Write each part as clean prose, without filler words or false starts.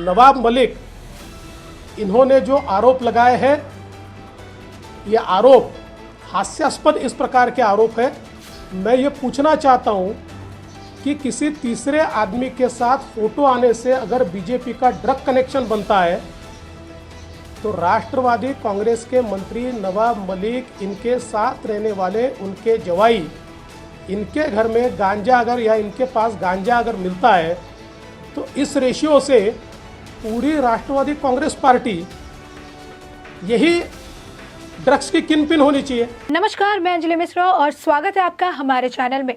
नवाब मलिक, इन्होंने जो आरोप लगाए हैं, ये आरोप हास्यास्पद इस प्रकार के आरोप है। मैं ये पूछना चाहता हूँ कि किसी तीसरे आदमी के साथ फोटो आने से अगर बीजेपी का ड्रग कनेक्शन बनता है तो राष्ट्रवादी कांग्रेस के मंत्री नवाब मलिक, इनके साथ रहने वाले उनके जवाई, इनके घर में गांजा अगर या इनके पास गांजा अगर मिलता है तो इस रेशियो से पूरी राष्ट्रवादी कांग्रेस पार्टी यही ड्रग्स की किंगपिन होनी चाहिए। नमस्कार, मैं अंजलि मिश्रा और स्वागत है आपका हमारे चैनल में।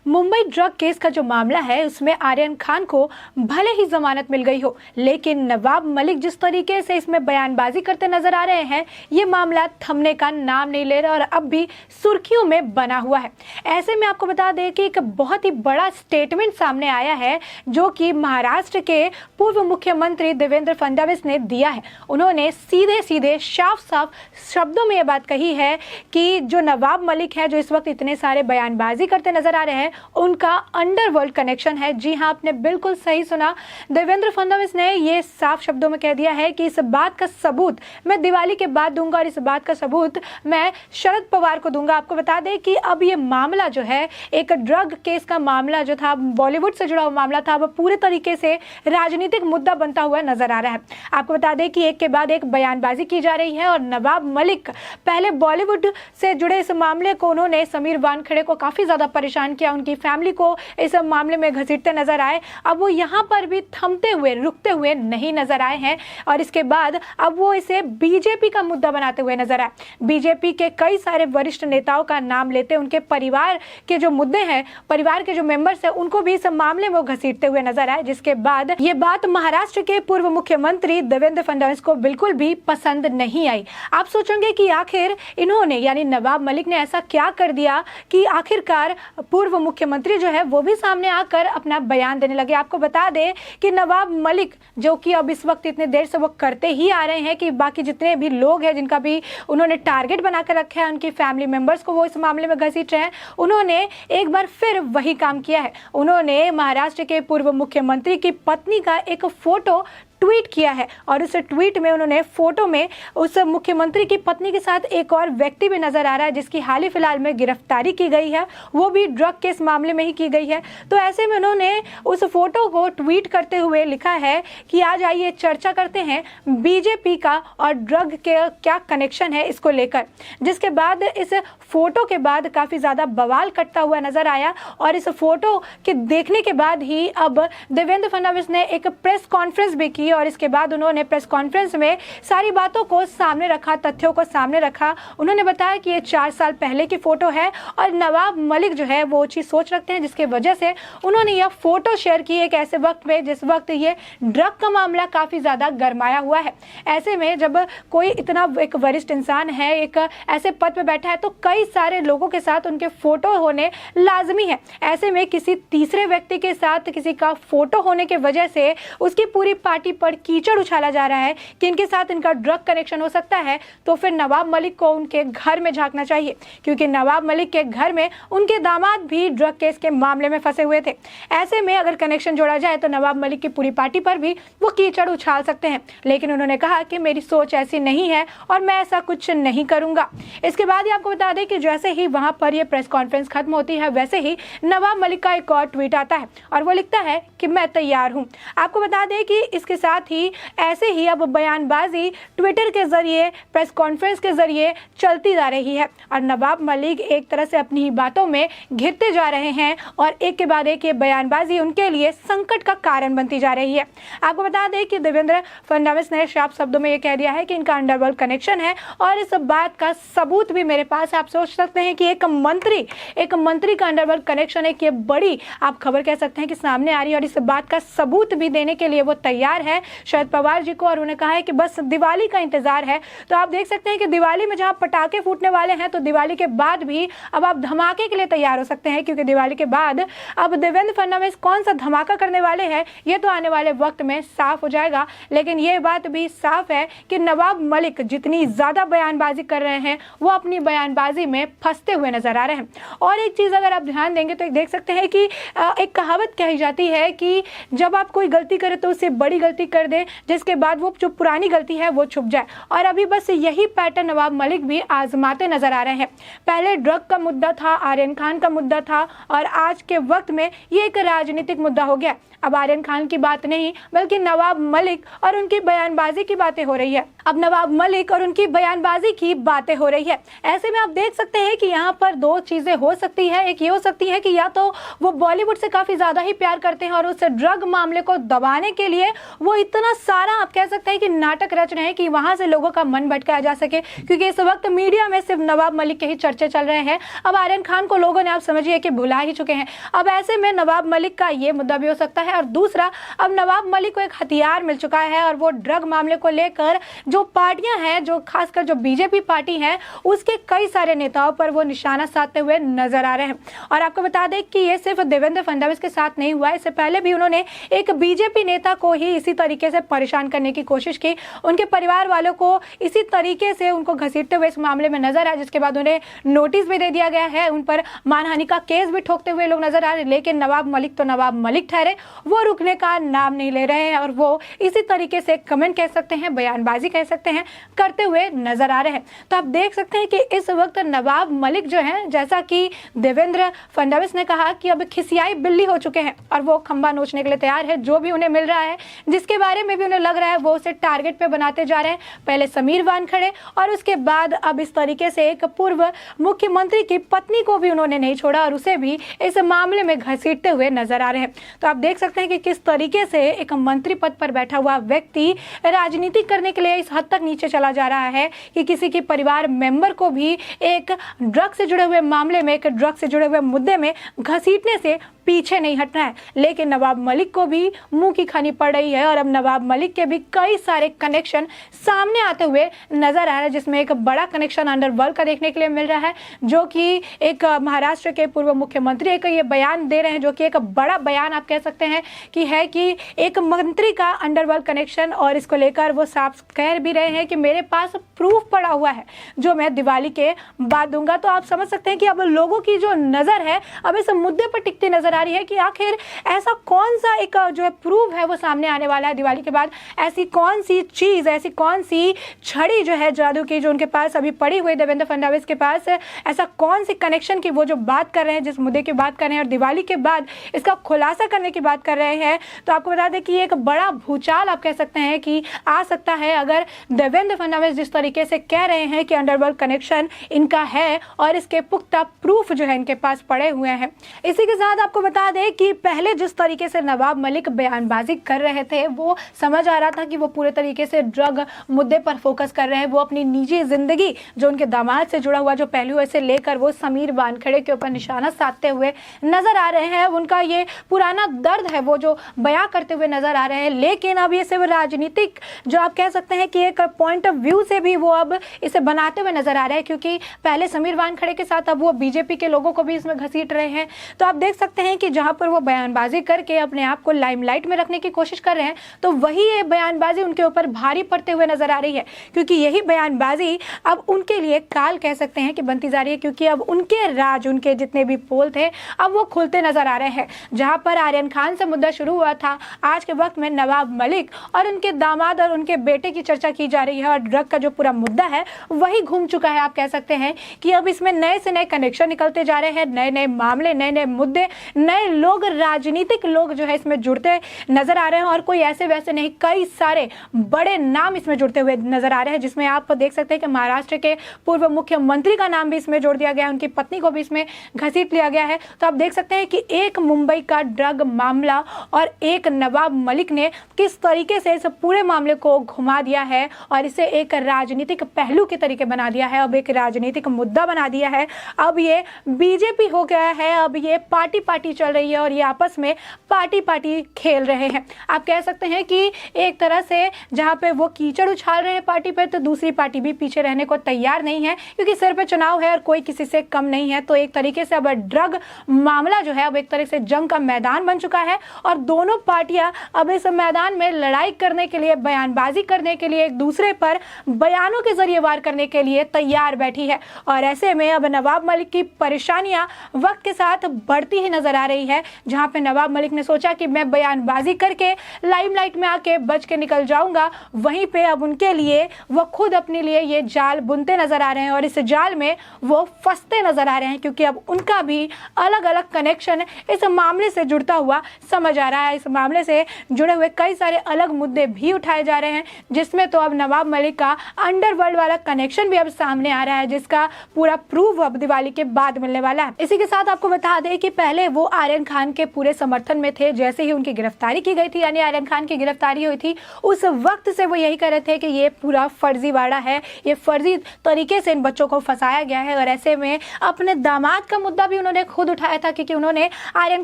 मुंबई ड्रग केस का जो मामला है उसमें आर्यन खान को भले ही जमानत मिल गई हो, लेकिन नवाब मलिक जिस तरीके से इसमें बयानबाजी करते नजर आ रहे हैं, ये मामला थमने का नाम नहीं ले रहा और अब भी सुर्खियों में बना हुआ है। ऐसे में आपको बता दें कि एक बहुत ही बड़ा स्टेटमेंट सामने आया है जो कि महाराष्ट्र के पूर्व मुख्यमंत्री देवेंद्र फडणवीस ने दिया है। उन्होंने सीधे सीधे साफ साफ शब्दों में ये बात कही है कि जो नवाब मलिक है, जो इस वक्त इतने सारे बयानबाजी करते नजर आ रहे हैं, उनका अंडरवर्ल्ड कनेक्शन है। जी हां, आपने बिल्कुल सही सुना। देवेंद्र फडणवीस ने ये साफ शब्दों में कह दिया है कि इस बात का सबूत मैं दिवाली के बाद दूंगा और इस बात का सबूत मैं शरद पवार को दूंगा। आपको बता दें कि अब ये मामला जो है, एक ड्रग केस का मामला जो था, बॉलीवुड से जुड़ा हुआ मामला था, अब पूरे तरीके से राजनीतिक मुद्दा बनता हुआ नजर आ रहा है। आपको बता दें कि एक के बाद एक बयानबाजी की जा रही है और नवाब मलिक पहले बॉलीवुड से जुड़े इस मामले को उन्होंने समीर वानखेड़े को काफी ज्यादा परेशान किया, उनकी फैमिली को इस मामले में घसीटते नजर आए। अब वो यहाँ पर भी थमते हुए, रुकते हुए नहीं नजर आए हैं और इसके बाद अब वो इसे बीजेपी का मुद्दा बनाते हुए नजर आए। बीजेपी के कई सारे वरिष्ठ नेताओं का नाम लेते, उनके परिवार के जो मुद्दे हैं, परिवार के जो मेंबर्स हैं, उनको भी इस मामले में घसीटते हुए नजर आए, जिसके बाद ये बात महाराष्ट्र के पूर्व मुख्यमंत्री देवेंद्र फडणवीस को बिल्कुल भी पसंद नहीं आई। आप सोचेंगे कि आखिर इन्होंने यानी नवाब मलिक ने ऐसा क्या कर दिया कि आखिरकार पूर्व मुख्यमंत्री जो है वो भी सामने आकर अपना बयान देने लगे। आपको बता दें कि नवाब मलिक, जो कि अब इस वक्त इतने देर से वो करते ही आ रहे हैं कि बाकी जितने भी लोग हैं जिनका भी उन्होंने टारगेट बनाकर रखा है, उनकी फैमिली मेंबर्स को वो इस मामले में घसीट रहे हैं, उन्होंने एक बार फिर वही काम किया है। उन्होंने महाराष्ट्र के पूर्व मुख्यमंत्री की पत्नी का एक फोटो ट्वीट किया है और उस ट्वीट में उन्होंने फोटो में उस मुख्यमंत्री की पत्नी के साथ एक और व्यक्ति भी नजर आ रहा है जिसकी हाल ही फिलहाल में गिरफ्तारी की गई है, वो भी ड्रग केस मामले में ही की गई है। तो ऐसे में उन्होंने उस फोटो को ट्वीट करते हुए लिखा है कि आज आइए चर्चा करते हैं बीजेपी का और ड्रग के क्या कनेक्शन है इसको लेकर। जिसके बाद इस फोटो के बाद काफी ज्यादा बवाल कटता हुआ नजर आया और इस फोटो के देखने के बाद ही अब देवेंद्र फडणवीस ने एक प्रेस कॉन्फ्रेंस भी की और इसके बाद उन्होंने प्रेस कॉन्फ्रेंस में सारी बातों को सामने रखा, तथ्यों को सामने रखा। उन्होंने बताया कि ये 4 साल पहले की फोटो है और नवाब मलिक जो है वो चीज सोच रखते हैं, जिसके वजह से उन्होंने यह फोटो शेयर की एक ऐसे वक्त में जिस वक्त ये ड्रग का मामला काफी ज्यादा गरमाया हुआ है। ऐसे में जब कोई इतना एक वरिष्ठ इंसान है, एक ऐसे पद पे बैठा है, तो कई सारे लोगों के साथ उनके फोटो होने लाजमी है। ऐसे में किसी तीसरे व्यक्ति के साथ किसी का फोटो होने की वजह से उसकी पूरी पार्टी पर कीचड़ उछाला जा रहा है कि इनके साथ इनका ड्रग कनेक्शन हो सकता है, तो फिर नवाब मलिक को उनके घर में झांकना चाहिए, क्योंकि नवाब मलिक के घर में उनके दामाद भी ड्रग केस के मामले में फंसे हुए थे। ऐसे में अगर कनेक्शन जोड़ा जाए तो नवाब मलिक की पूरी पार्टी पर भी वो कीचड़ उछाल सकते हैं, लेकिन उन्होंने कहा कि मेरी सोच ऐसी नहीं है और मैं ऐसा कुछ नहीं करूंगा। इसके बाद ही आपको बता दें कि जैसे ही वहां पर यह प्रेस कॉन्फ्रेंस खत्म होती है, वैसे ही नवाब मलिक का एक और ट्वीट आता है और वो लिखता है कि मैं तैयार हूं। आपको बता दें कि इसके साथ ही ऐसे ही अब बयानबाजी ट्विटर के जरिए, प्रेस कॉन्फ्रेंस के जरिए चलती जा रही है और नवाब मलिक एक तरह से अपनी ही बातों में घिरते जा रहे हैं और एक के बाद एक ये बयानबाजी उनके लिए संकट का कारण बनती जा रही है। आपको बता दें कि देवेंद्र फडणवीस ने साफ शब्दों में ये कह दिया है कि इनका अंडरवर्ल्ड कनेक्शन है और इस बात का सबूत भी मेरे पास है। आप सोच सकते हैं कि एक मंत्री का अंडरवर्ल्ड कनेक्शन है कि बड़ी आप खबर कह सकते हैं कि सामने आ रही है और इस बात का सबूत भी देने के लिए वो तैयार है शरद पवार जी को, और उन्होंने कहा है कि बस दिवाली का इंतजार है। तो आप देख सकते हैं कि दिवाली में जहां पटाखे फूटने वाले हैं, तो दिवाली के बाद भी अब आप धमाके के लिए तैयार हो सकते हैं, क्योंकि दिवाली के बाद अब देवेंद्र फडणवीस कौन सा धमाका करने वाले हैं ये तो आने वाले वक्त में साफ हो जाएगा। लेकिन ये बात भी साफ है कि नवाब मलिक जितनी ज्यादा बयानबाजी कर रहे हैं वो अपनी बयानबाजी में फंसते हुए नजर आ रहे हैं। और एक चीज अगर आप ध्यान देंगे तो देख सकते हैं कि एक कहावत कही जाती है कि जब आप कोई गलती करें तो उससे बड़ी गलती कर दे, जिसके बाद वो जो पुरानी गलती है वो छुप जाए। और अभी बस यही पैटर्न नवाब मलिक भी आजमाते नजर आ रहे हैं। पहले ड्रग का मुद्दा था, आर्यन खान का मुद्दा था, और आज के वक्त में ये एक राजनीतिक मुद्दा हो गया। अब आर्यन खान की बात नहीं बल्कि नवाब मलिक और उनकी बयानबाजी की बातें हो रही है। अब नवाब मलिक और उनकी बयानबाजी की बातें हो रही है। ऐसे में आप देख सकते हैं कि यहाँ पर दो चीजें हो सकती है। एक ये हो सकती है कि या तो वो बॉलीवुड से काफी ज्यादा ही प्यार करते हैं और उस ड्रग मामले को दबाने के लिए वो इतना सारा आप कह सकते हैं कि नाटक रच रहे हैं कि वहां से लोगों का मन भटकाया जा सके, क्योंकि इस वक्त मीडिया में सिर्फ नवाब मलिक के ही चर्चे चल रहे हैं। अब आर्यन खान को लोगों ने आप समझिए कि भुला ही चुके हैं। अब ऐसे में नवाब मलिक का ये मुद्दा भी हो सकता है। और दूसरा, अब नवाब मलिक को एक हथियार मिल चुका है और वो ड्रग मामले को लेकर जो पार्टियां हैं, जो खासकर जो बीजेपी पार्टी है, उसके कई सारे नेताओं पर वो निशाना साधते हुए नजर आ रहे हैं। और आपको बता दें कि ये सिर्फ देवेंद्र फडणवीस के साथ नहीं हुआ, इससे पहले भी उन्होंने एक बीजेपी नेता को ही इसी तरीके से परेशान करने की कोशिश की। उनके परिवार वालों को इसी तरीके से उनको घसीटते हुए इस मामले में नजर आए, जिसके बाद उन्हें नोटिस भी दे दिया गया है। उन पर मानहानि का केस भी ठोकते हुए लोग नजर आ रहे हैं। लेकिन नवाब मलिक तो नवाब मलिक ठहरे, वो रुकने का नाम नहीं ले रहे हैं और वो इसी तरीके से कमेंट कह सकते हैं, बयानबाजी कह सकते हैं, करते हुए नजर आ रहे हैं। तो आप देख सकते हैं कि इस वक्त नवाब मलिक जो है, जैसा कि देवेंद्र फडणवीस ने कहा कि अब खिसियाई बिल्ली हो चुके हैं और वो खंबा नोचने के लिए तैयार है। जो भी उन्हें मिल रहा है, जिसके बारे में भी उन्हें लग रहा है, वो उसे टारगेट पे बनाते जा रहे हैं। पहले समीर वानखेड़े और उसके बाद अब इस तरीके से एक पूर्व मुख्यमंत्री की पत्नी को भी उन्होंने नहीं छोड़ा और उसे भी इस मामले में घसीटते हुए नजर आ रहे हैं। तो आप देख सकते हैं कि किस तरीके से एक मंत्री पद पर बैठा हुआ व्यक्ति राजनीति करने के लिए इस हद तक नीचे चला जा रहा है कि किसी के परिवार मेंबर को भी एक ड्रग से जुड़े हुए मामले में, एक ड्रग से जुड़े हुए मुद्दे में घसीटने से पीछे नहीं हटना है। लेकिन नवाब मलिक को भी मुंह की खानी पड़ रही है और अब नवाब मलिक के भी कई सारे कनेक्शन सामने आते हुए नजर आ रहा है, जिसमें एक बड़ा कनेक्शन अंडरवर्ल्ड का देखने के लिए मिल रहा है, जो कि एक महाराष्ट्र के पूर्व मुख्यमंत्री एक ये बयान दे रहे हैं, जो कि एक बड़ा बयान आप कह सकते हैं कि है कि एक मंत्री का अंडरवर्ल्ड कनेक्शन। और इसको लेकर वो साफ कह भी रहे हैं कि मेरे पास प्रूफ पड़ा हुआ है जो मैं दिवाली के बाद दूंगा। तो आप समझ सकते हैं कि अब लोगों की जो नजर है अब इस मुद्दे पर टिकती नजर आ रही है कि आखिर ऐसा कौन सा एक जो है प्रूफ है वो सामने आने वाला है दिवाली के बाद। ऐसी कौन सी चीज, ऐसी कौन सी छड़ी जो है जादू की, जो उनके पास अभी पड़ी हुई देवेंद्र फडणवीस के पास, ऐसा कौन सी कनेक्शन की वो जो बात कर रहे हैं, जिस मुद्दे की बात कर रहे हैं और दिवाली के बाद इसका खुलासा करने की बात कर रहे हैं। तो आपको बता दें कि एक बड़ा भूचाल आप कह सकते हैं कि आ सकता है अगर देवेंद्र फडणवीस जिस तरीके से कह रहे हैं कि अंडरवर्ल्ड कनेक्शन इनका है और इसके पुख्ता प्रूफ जो है इनके पास पड़े हुए हैं। इसी के साथ आपको बता दें कि पहले जिस तरीके से नवाब मलिक बयानबाजी कर रहे थे, वो समझ आ रहा था कि वो पूरे तरीके से ड्रग मुद्दे पर फोकस कर रहे हैं। वो अपनी निजी जिंदगी, जो उनके दामाद से जुड़ा हुआ जो पहलू है, इसे लेकर वो समीर वानखेड़े के ऊपर निशाना साधते हुए नजर आ रहे हैं। उनका ये पुराना दर्द है वो जो बयां करते हुए नजर आ रहे हैं। लेकिन अब ये सिर्फ राजनीतिक जो आप कह सकते हैं कि एक पॉइंट ऑफ व्यू से भी वो अब इसे बनाते हुए नजर आ रहे हैं, क्योंकि पहले समीर वानखेड़े के साथ अब वो बीजेपी के लोगों को भी इसमें घसीट रहे हैं। तो आप देख सकते हैं कि जहां पर वो बयानबाजी करके अपने आप को लाइमलाइट में रखने की कोशिश कर रहे हैं, तो वही ये बयानबाजी उनके ऊपर भारी पड़ते हुए नजर आ रही है, क्योंकि यही बयानबाजी अब उनके लिए काल कह सकते हैं कि बनती जा रही है। क्योंकि अब उनके राज, उनके जितने भी पोल थे, अब वो खुलते नजर आ रहे हैं। जहां पर आर्यन खान से मुद्दा शुरू हुआ था, आज के वक्त में नवाब मलिक और उनके दामाद और उनके बेटे की चर्चा की जा रही है और ड्रग का जो पूरा मुद्दा है वही घूम चुका है। आप कह सकते हैं कि अब इसमें नए से नए कनेक्शन निकलते जा रहे हैं, नए नए मामले, नए नए मुद्दे, नए लोग, राजनीतिक लोग जो है इसमें जुड़ते नजर आ रहे हैं। और कोई ऐसे वैसे नहीं, कई सारे बड़े नाम इसमें जुड़ते हुए नजर आ रहे हैं, जिसमें आप देख सकते हैं कि महाराष्ट्र के पूर्व मुख्यमंत्री का नाम भी इसमें जोड़ दिया गया है, उनकी पत्नी को भी इसमें घसीट लिया गया है। तो आप देख सकते हैं कि एक मुंबई का ड्रग मामला और एक नवाब मलिक ने किस तरीके से इस पूरे मामले को घुमा दिया है और इसे एक राजनीतिक पहलू के तरीके बना दिया है, अब एक राजनीतिक मुद्दा बना दिया है। अब ये बीजेपी हो गया है, अब ये पार्टी पार्टी चल रही है और ये आपस में पार्टी पार्टी खेल रहे हैं। आप कह सकते हैं कि एक तरह से जहां पे वो कीचड़ उछाल रहे हैं पार्टी पे, तो दूसरी पार्टी भी पीछे रहने को तैयार नहीं है, क्योंकि सिर पे चुनाव है और कोई किसी से कम नहीं है। तो एक तरीके से अब ड्रग मामला जो है अब एक तरह से जंग का मैदान बन चुका है और दोनों पार्टियां अब इस मैदान में लड़ाई करने के लिए, बयानबाजी करने के लिए, एक दूसरे पर बयानों के जरिए वार करने के लिए तैयार बैठी है। और ऐसे में अब नवाब मलिक की परेशानियां वक्त के साथ बढ़ती ही नजर आ आ रही है, जहां पे नवाब मलिक ने सोचा कि मैं बयानबाजी करके लाइमलाइट में आके बच के निकल जाऊंगा, वहीं पे अब उनके लिए वो खुद अपने लिए ये जाल बुनते नजर आ रहे हैं और इस जाल में वो फंसते नजर आ रहे हैं, क्योंकि अब उनका भी अलग अलग कनेक्शन इस मामले से जुड़ता हुआ समझ आ रहा है। इस मामले से जुड़े हुए कई सारे अलग मुद्दे भी उठाए जा रहे हैं, जिसमें तो अब नवाब मलिक का अंडरवर्ल्ड वाला कनेक्शन भी अब सामने आ रहा है, जिसका पूरा प्रूफ अब दिवाली के बाद मिलने वाला है। इसी के साथ आपको बता दें कि पहले वो आर्यन खान के पूरे समर्थन में थे। जैसे ही उनकी गिरफ्तारी की गई थी, यानी आर्यन खान की गिरफ्तारी हुई थी, उस वक्त से वो यही कह रहे थे कि ये पूरा फर्जीवाड़ा है, ये फर्जी तरीके से इन बच्चों को फंसाया गया है। और ऐसे में अपने दामाद का मुद्दा भी उन्होंने खुद उठाया था, क्योंकि उन्होंने आर्यन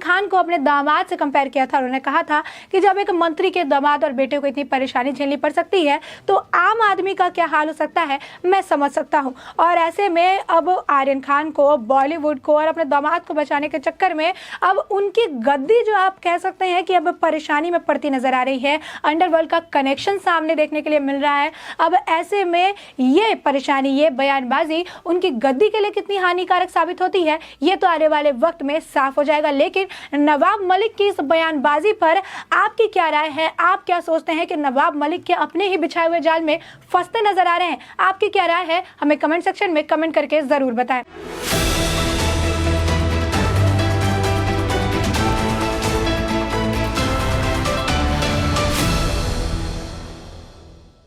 खान को अपने दामाद से कंपेयर किया था। उन्होंने कहा था कि जब एक मंत्री के दामाद और बेटे को इतनी परेशानी झेलनी पड़ सकती है, तो आम आदमी का क्या हाल हो सकता है, मैं समझ सकता हूं। और ऐसे में अब आर्यन खान को, बॉलीवुड को और अपने दामाद को बचाने के चक्कर में अब उनकी गद्दी, जो आप कह सकते हैं कि अब परेशानी में पड़ती नजर आ रही है। अंडरवर्ल्ड का कनेक्शन सामने देखने के लिए मिल रहा है। अब ऐसे में ये परेशानी, ये बयानबाजी उनकी गद्दी के लिए कितनी हानिकारक साबित होती है, ये तो आने वाले वक्त में साफ हो जाएगा। लेकिन नवाब मलिक की इस बयानबाजी पर आपकी क्या राय है? आप क्या सोचते हैं कि नवाब मलिक के अपने ही बिछाए हुए जाल में फंसते नजर आ रहे हैं? आपकी क्या राय है? हमें कमेंट सेक्शन में कमेंट करके जरूर बताएं।